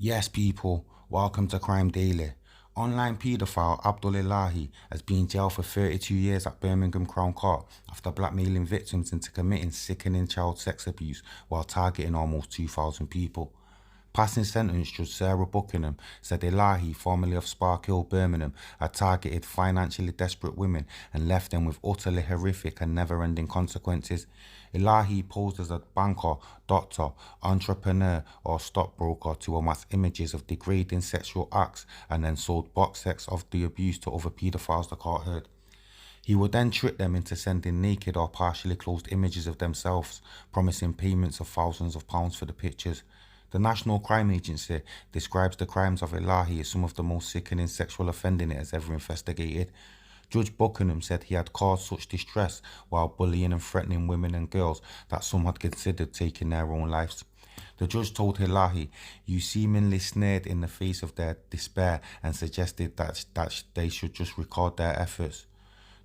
Yes, people, welcome to Crime Daily. Online paedophile Abdul Ilahi has been jailed for 32 years at Birmingham Crown Court after blackmailing victims into committing sickening child sex abuse while targeting almost 2,000 people. Passing sentence Judge Sarah Buckingham said Ilahi, formerly of Spark Hill, Birmingham, had targeted financially desperate women and left them with utterly horrific and never-ending consequences. Ilahi posed as a banker, doctor, entrepreneur or stockbroker to amass images of degrading sexual acts and then sold box sets of the abuse to other paedophiles, the court heard. He would then trick them into sending naked or partially clothed images of themselves, promising payments of thousands of pounds for the pictures. The National Crime Agency describes the crimes of Ilahi as some of the most sickening sexual offending it has ever investigated. Judge Buckingham said he had caused such distress while bullying and threatening women and girls that some had considered taking their own lives. The judge told Ilahi, "You seemingly sneered in the face of their despair and suggested that they should just record their efforts."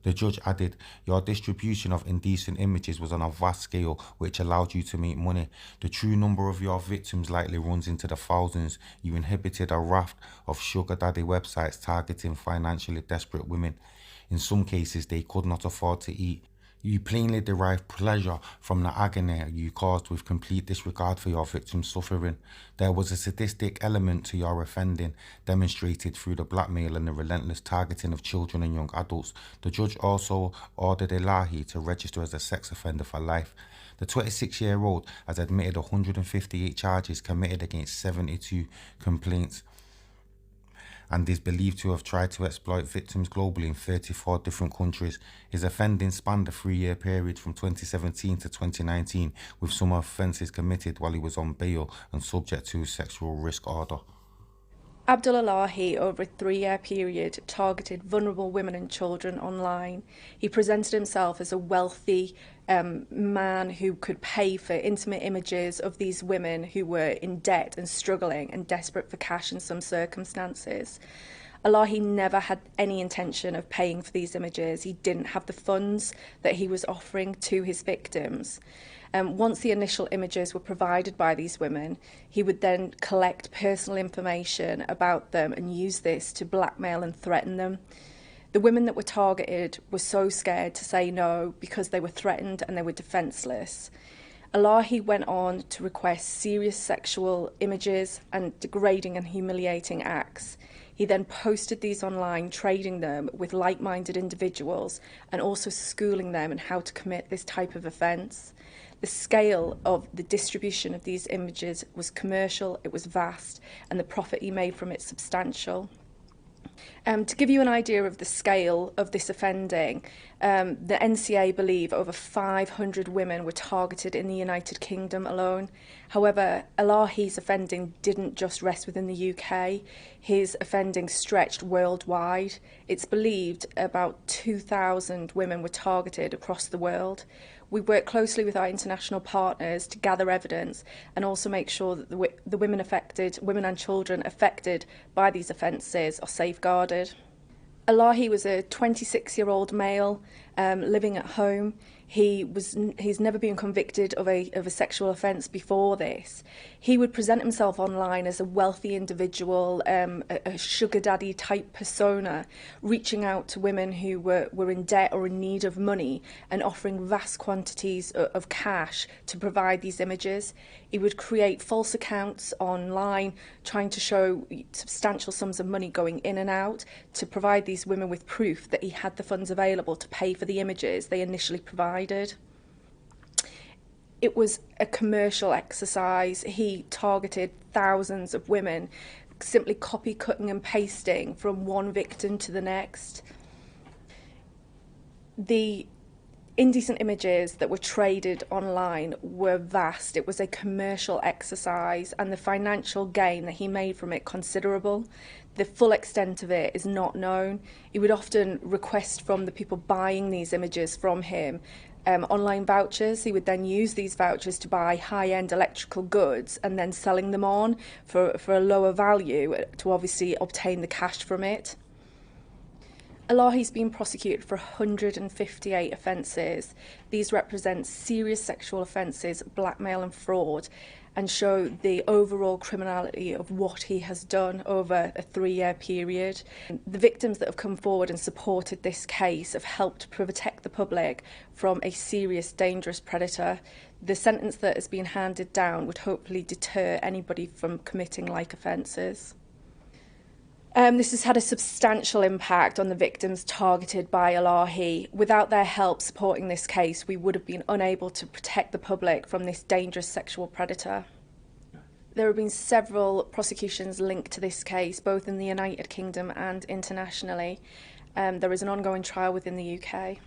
The judge added, "Your distribution of indecent images was on a vast scale which allowed you to make money. The true number of your victims likely runs into the thousands. You inhibited a raft of sugar daddy websites targeting financially desperate women. In some cases, they could not afford to eat. You plainly derived pleasure from the agony you caused with complete disregard for your victim's suffering. There was a sadistic element to your offending, demonstrated through the blackmail and the relentless targeting of children and young adults." The judge also ordered Ilahi to register as a sex offender for life. The 26-year-old has admitted 158 charges committed against 72 complaints and is believed to have tried to exploit victims globally in 34 different countries. His offending spanned a 3-year period from 2017 to 2019, with some offences committed while he was on bail and subject to a sexual risk order. Abdul Ilahi, over a 3-year period, targeted vulnerable women and children online. He presented himself as a wealthy man who could pay for intimate images of these women who were in debt and struggling and desperate for cash in some circumstances. Ilahi never had any intention of paying for these images. He didn't have the funds that he was offering to his victims. Once the initial images were provided by these women, he would then collect personal information about them and use this to blackmail and threaten them. The women that were targeted were so scared to say no because they were threatened and they were defenceless. Ilahi went on to request serious sexual images and degrading and humiliating acts. He then posted these online, trading them with like-minded individuals and also schooling them in how to commit this type of offence. The scale of the distribution of these images was commercial, it was vast, and the profit he made from it substantial. To give you an idea of the scale of this offending, the NCA believe over 500 women were targeted in the United Kingdom alone. However, Ilahi's offending didn't just rest within the UK, his offending stretched worldwide. It's believed about 2,000 women were targeted across the world. We work closely with our international partners to gather evidence and also make sure that the women and children affected by these offences are safeguarded. Ilahi was a 26-year-old male living at home. He's never been convicted of a sexual offence before this. He would present himself online as a wealthy individual, a sugar daddy type persona, reaching out to women who were in debt or in need of money and offering vast quantities of cash to provide these images. He would create false accounts online, trying to show substantial sums of money going in and out to provide these women with proof that he had the funds available to pay for the images they initially provided. It was a commercial exercise. He targeted thousands of women, simply copy cutting and pasting from one victim to the next. The indecent images that were traded online were vast. It was a commercial exercise, and the financial gain that he made from it considerable. The full extent of it is not known. He would often request from the people buying these images from him online vouchers. He would then use these vouchers to buy high-end electrical goods and then selling them on for a lower value to obviously obtain the cash from it. Ilahi's been prosecuted for 158 offences. These represent serious sexual offences, blackmail and fraud. and show the overall criminality of what he has done over a 3-year period. The victims that have come forward and supported this case have helped protect the public from a serious, dangerous predator. The sentence that has been handed down would hopefully deter anybody from committing like offences. This has had a substantial impact on the victims targeted by Elahi. Without their help supporting this case, we would have been unable to protect the public from this dangerous sexual predator. There have been several prosecutions linked to this case, both in the United Kingdom and internationally. There is an ongoing trial within the UK.